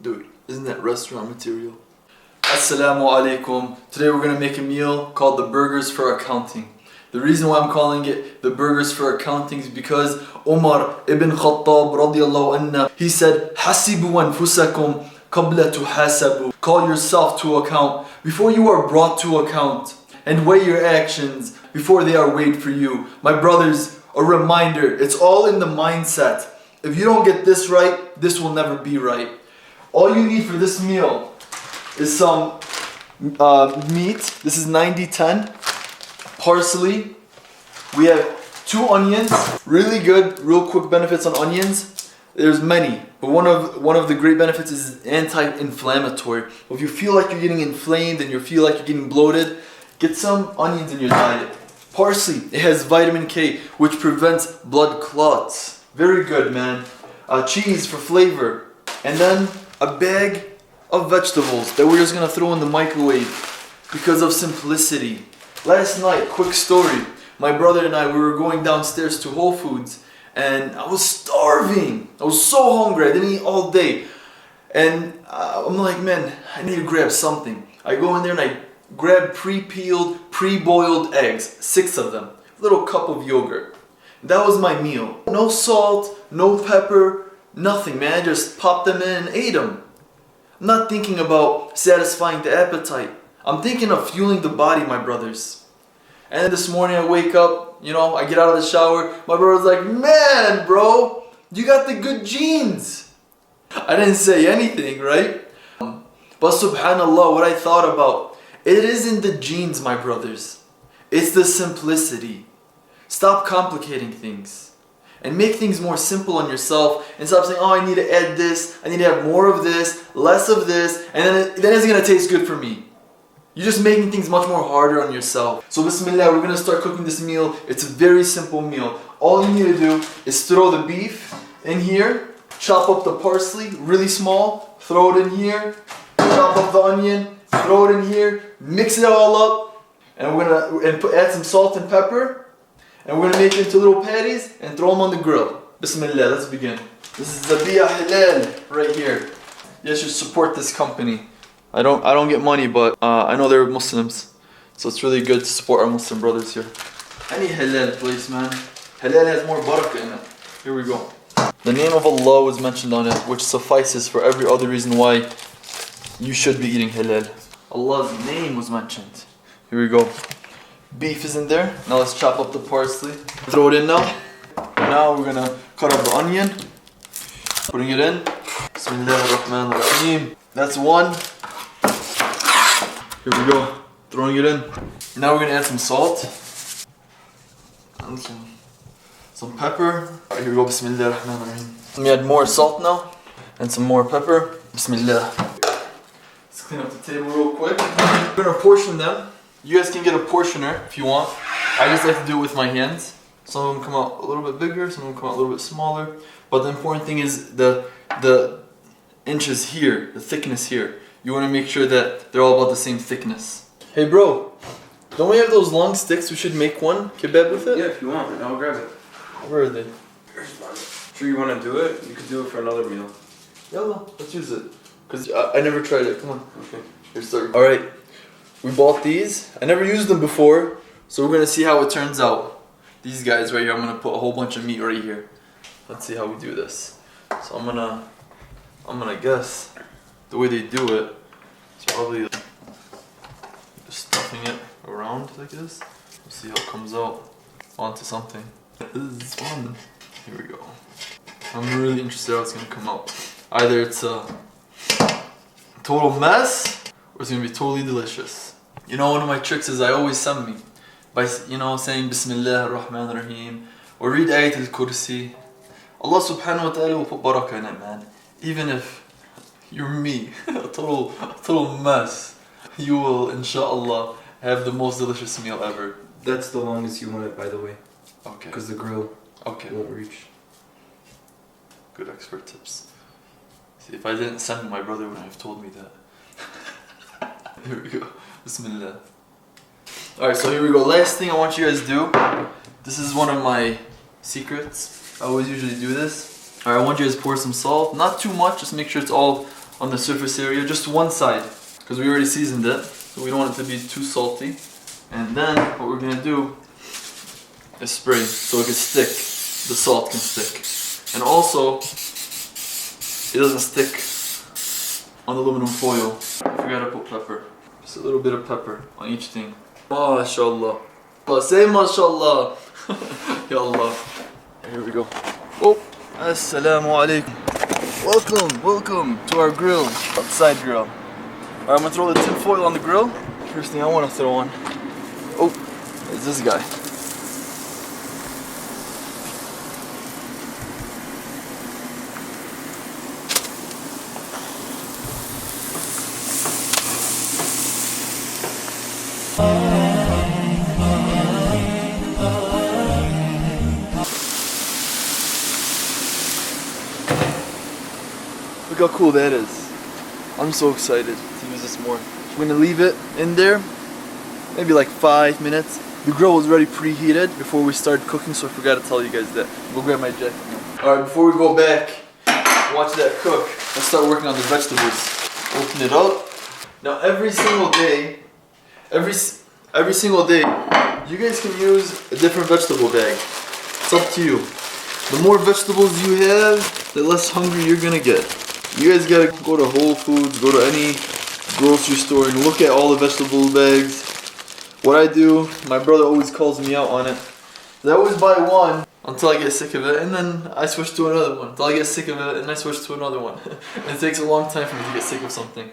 Dude, isn't that restaurant material? Assalamu alaikum. Today we're gonna make a meal called the burgers for accounting. The reason why I'm calling it the burgers for accounting is because Umar ibn Khattab radiallahu anhu, he said, Hasibu anfusakum qabla tuhasabu. Call yourself to account before you are brought to account, and weigh your actions before they are weighed for you. My brothers, a reminder, it's all in the mindset. If you don't get this right, this will never be right. All you need for this meal is some meat. This is 90-10. Parsley. We have 2 onions. Really good, real quick benefits on onions. There's many, but one of the great benefits is anti-inflammatory. If you feel like you're getting inflamed and you feel like you're getting bloated, get some onions in your diet. Parsley, it has vitamin K, which prevents blood clots. Very good, man. Cheese for flavor. And then a bag of vegetables that we're just gonna throw in the microwave because of simplicity. Last night, quick story. My brother and I, we were going downstairs to Whole Foods and I was starving. I was so hungry, I didn't eat all day. And I'm like, man, I need to grab something. I go in there and I grab pre-peeled, pre-boiled eggs, 6 of them, a little cup of yogurt. That was my meal. No salt, no pepper, nothing, man. I just popped them in and ate them. I'm not thinking about satisfying the appetite. I'm thinking of fueling the body, my brothers. And then this morning I wake up, I get out of the shower. My brother's like, man, bro, you got the good genes. I didn't say anything, right? But subhanallah, what I thought about, it isn't the genes, my brothers. It's the simplicity. Stop complicating things. And make things more simple on yourself. And stop saying, oh, I need to add this. I need to have more of this, less of this. And then it's going to taste good for me. You're just making things much more harder on yourself. So Bismillah, we're going to start cooking this meal. It's a very simple meal. All you need to do is throw the beef in here. Chop up the parsley really small. Throw it in here. Chop up the onion. Throw it in here, mix it all up, and we're gonna add some salt and pepper, and we're gonna make it into little patties and throw them on the grill. Bismillah, let's begin. This is Zabiya Halal right here. You guys should support this company. I don't get money, but I know they're Muslims, so it's really good to support our Muslim brothers here. Any halal place, man. Halal has more barakah in it. Here we go. The name of Allah was mentioned on it, which suffices for every other reason why you should be eating halal. Allah's name was mentioned. Here we go. Beef is in there. Now let's chop up the parsley. Throw it in now. Now we're gonna cut up the onion. Putting it in. Bismillah ar-Rahman ar-Rahim. That's one. Here we go. Throwing it in. Now we're gonna add some salt. And some pepper. Alright, here we go. Bismillah ar-Rahman ar-Rahim. Let me add more salt now. And some more pepper. Bismillah. Clean up the table real quick. We're gonna portion them. You guys can get a portioner if you want. I just like to do it with my hands. Some of them come out a little bit bigger, some of them come out a little bit smaller. But the important thing is the inches here, the thickness here. You want to make sure that they're all about the same thickness. Hey bro, don't we have those long sticks? We should make one kebab with it? Yeah, if you want, I'll grab it. Where are they? Here's mine. Sure you want to do it? You could do it for another meal. Yalla, let's use it. Because I never tried it. Come on. Okay. Here, start. Alright. We bought these. I never used them before. So we're going to see how it turns out. These guys right here, I'm going to put a whole bunch of meat right here. Let's see how we do this. So I'm going to guess the way they do it. It's probably just stuffing it around like this. Let's see how it comes out onto something. This is fun. Here we go. I'm really interested how it's going to come out. Either it's a total mess, or it's gonna be totally delicious. One of my tricks is I always send me by saying Bismillah ar-Rahman ar-Rahim or read Ayat al-Kursi. Allah subhanahu wa ta'ala will put barakah in it, man. Even if you're me, a total mess, you will inshallah have the most delicious meal ever. That's the longest you want it, by the way. Okay. Because the grill won't reach. Good expert tips. See, if I didn't send my brother would have told me that. Here we go. Bismillah. Alright, so here we go. Last thing I want you guys to do. This is one of my secrets. I always usually do this. Alright, I want you guys to pour some salt. Not too much, just make sure it's all on the surface area, just one side, because we already seasoned it, so we don't want it to be too salty. And then what we're gonna do is spray so it can stick, the salt can stick. And also, it doesn't stick on the aluminum foil. I forgot to put pepper. Just a little bit of pepper on each thing. MashaAllah. Say MashaAllah. Ya Allah. Here we go. Oh, Assalamu alaikum. Welcome to our grill, outside grill. Alright, I'm gonna throw the tin foil on the grill. First thing I want to throw on, oh, is this guy. Look how cool that is. I'm so excited to use this more. I'm gonna leave it in there, maybe like 5 minutes. The grill was already preheated before we started cooking, so I forgot to tell you guys that. We'll grab my jacket now. Alright, before we go back, watch that cook. Let's start working on the vegetables. Open it up. Now every single day, every single day, you guys can use a different vegetable bag. It's up to you. The more vegetables you have, the less hungry you're gonna get. You guys gotta go to Whole Foods, go to any grocery store and look at all the vegetable bags. What I do, my brother always calls me out on it. I always buy one until I get sick of it, and then I switch to another one until I get sick of it, and I switch to another one. And it takes a long time for me to get sick of something.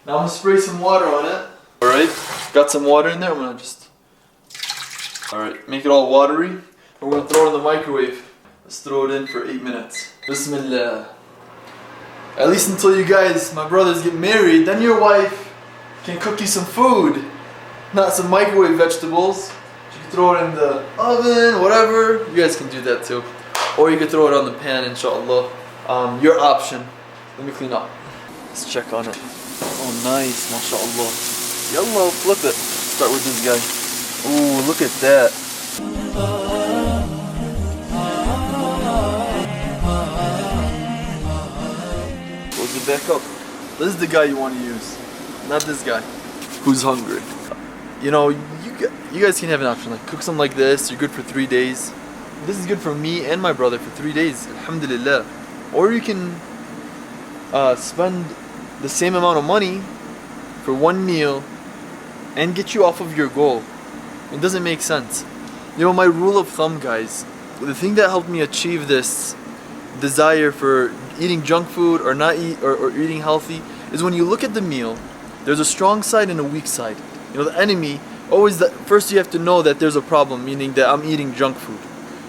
Now I'm gonna spray some water on it. Alright, got some water in there. I'm gonna just, alright, make it all watery. We're gonna throw it in the microwave. Let's throw it in for 8 minutes. Bismillah. At least until you guys, my brothers, get married, then your wife can cook you some food. Not some microwave vegetables. You can throw it in the oven, whatever. You guys can do that too. Or you can throw it on the pan, inshallah. Your option. Let me clean up. Let's check on it. Oh, nice, mashallah. Yallah, flip it. Start with this guy. Ooh, look at that. Close it back up. This is the guy you want to use, not this guy who's hungry. You know, you guys can have an option, like cook something like this. You're good for 3 days. This is good for me and my brother for 3 days, alhamdulillah. Or you can spend the same amount of money for one meal and get you off of your goal. It doesn't make sense. You know, my rule of thumb, guys, the thing that helped me achieve this desire for eating junk food or not or eating healthy is when you look at the meal, there's a strong side and a weak side. You know, the enemy, first you have to know that there's a problem, meaning that I'm eating junk food.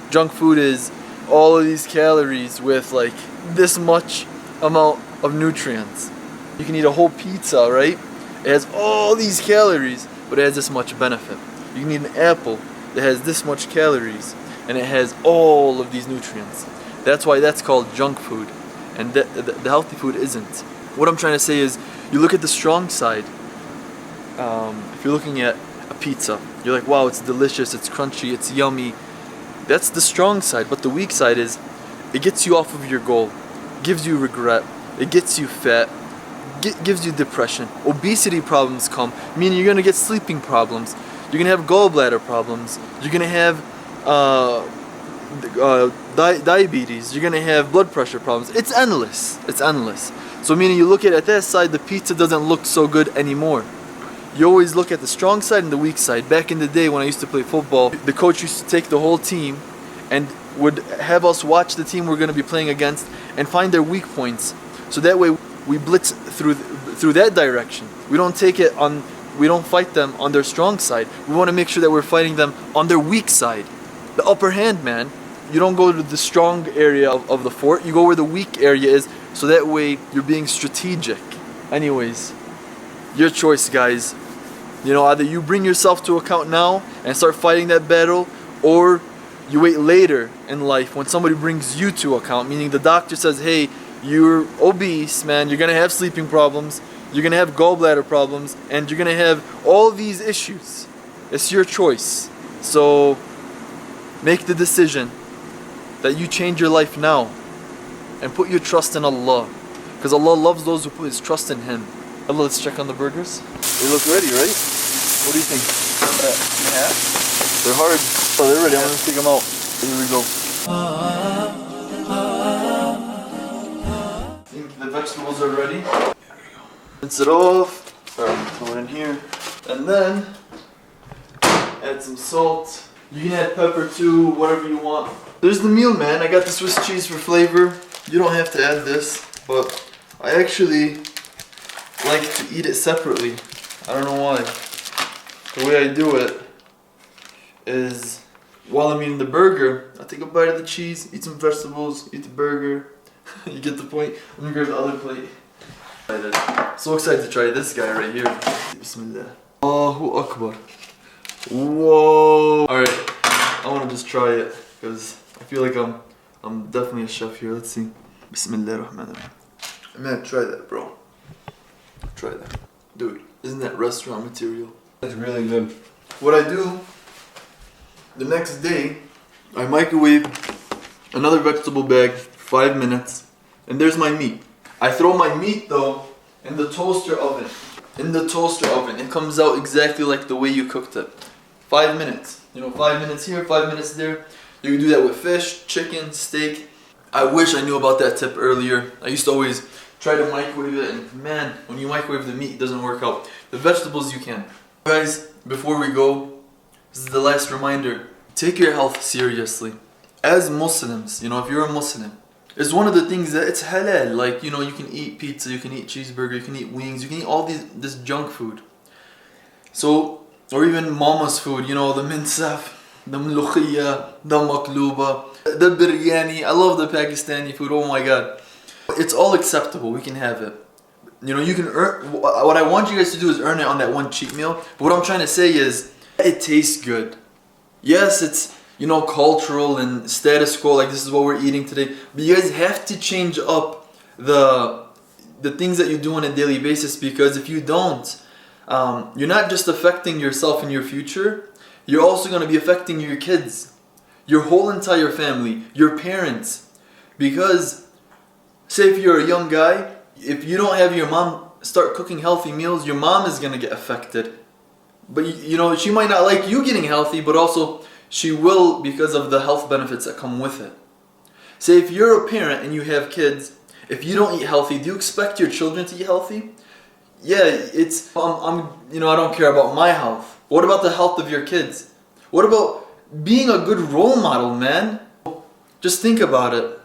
Junk food is all of these calories with like this much amount of nutrients. You can eat a whole pizza, right? It has all these calories, but it has this much benefit. You can eat an apple that has this much calories, and it has all of these nutrients. That's why that's called junk food, and the healthy food isn't. What I'm trying to say is, you look at the strong side. If you're looking at a pizza, you're like, wow, it's delicious, it's crunchy, it's yummy. That's the strong side, but the weak side is, it gets you off of your goal, gives you regret, it gets you fat, gives you depression. Obesity problems come, meaning you're gonna get sleeping problems, you're gonna have gallbladder problems, you're gonna have diabetes, you're gonna have blood pressure problems. It's endless. It's endless. So meaning you look at that side, the pizza doesn't look so good anymore. You always look at the strong side and the weak side. Back in the day when I used to play football, the coach used to take the whole team and would have us watch the team we're going to be playing against and find their weak points. So that way we blitz through that direction. We don't fight them on their strong side. We want to make sure that we're fighting them on their weak side. The upper hand, man. You don't go to the strong area of the fort, you go where the weak area is, so that way you're being strategic. Anyways, your choice, guys. You know, either you bring yourself to account now and start fighting that battle, or you wait later in life when somebody brings you to account, meaning the doctor says, hey, you're obese, man, you're gonna have sleeping problems, you're gonna have gallbladder problems, and you're gonna have all these issues. It's your choice. So make the decision that you change your life now and put your trust in Allah. Because Allah loves those who put His trust in Him. Allah, let's check on the burgers. They look ready, right? What do you think? Yeah. They're hard. Oh, they're ready. I'm gonna take them out. Here we go. I think the vegetables are ready. Here we go. Rinse it off. Throw it in here. And then add some salt. You can add pepper too, whatever you want. There's the meal, man. I got the Swiss cheese for flavor. You don't have to add this, but I actually like to eat it separately. I don't know why. The way I do it is while I'm eating the burger, I take a bite of the cheese, eat some vegetables, eat the burger. You get the point? Let me grab the other plate. So excited to try this guy right here. Bismillah. Allahu Akbar. Whoa. Alright, I want to just try it because I feel like I'm definitely a chef here. Let's see. Bismillah ar-Rahman ar-Rahim. Man, try that, bro. Try that. Dude, isn't that restaurant material? That's really good. What I do the next day, I microwave another vegetable bag for 5 minutes, and there's my meat. I throw my meat though in the toaster oven. In the toaster oven. It comes out exactly like the way you cooked it. 5 minutes. You know, 5 minutes here, 5 minutes there. You can do that with fish, chicken, steak. I wish I knew about that tip earlier. I used to always try to microwave it, and man, when you microwave the meat, it doesn't work out. The vegetables you can. Guys, before we go, this is the last reminder. Take your health seriously. As Muslims, you know, if you're a Muslim, it's one of the things that it's halal. Like, you know, you can eat pizza, you can eat cheeseburger, you can eat wings, you can eat all this junk food. So, or even mama's food, you know, the minsaf, the mlukhiyya, the makluba, the biryani. I love the Pakistani food, oh my god. It's all acceptable, we can have it. You know, you can earn, what I want you guys to do is earn it on that one cheat meal. But what I'm trying to say is, it tastes good. Yes, it's, you know, cultural and status quo, like this is what we're eating today. But you guys have to change up the things that you do on a daily basis, because if you don't, you're not just affecting yourself and your future, you're also going to be affecting your kids, your whole entire family, your parents. Because, say if you're a young guy, if you don't have your mom start cooking healthy meals, your mom is going to get affected. But you know, she might not like you getting healthy, but also she will because of the health benefits that come with it. Say if you're a parent and you have kids, if you don't eat healthy, do you expect your children to eat healthy? Yeah, it's, you know, I don't care about my health. What about the health of your kids? What about being a good role model, man? Just think about it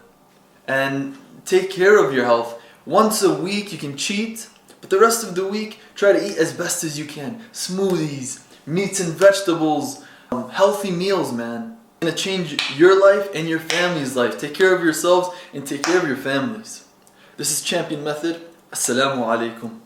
and take care of your health. Once a week you can cheat, but the rest of the week try to eat as best as you can. Smoothies, meats and vegetables, healthy meals, man. It's gonna change your life and your family's life. Take care of yourselves and take care of your families. This is Champion Method. Assalamu alaikum.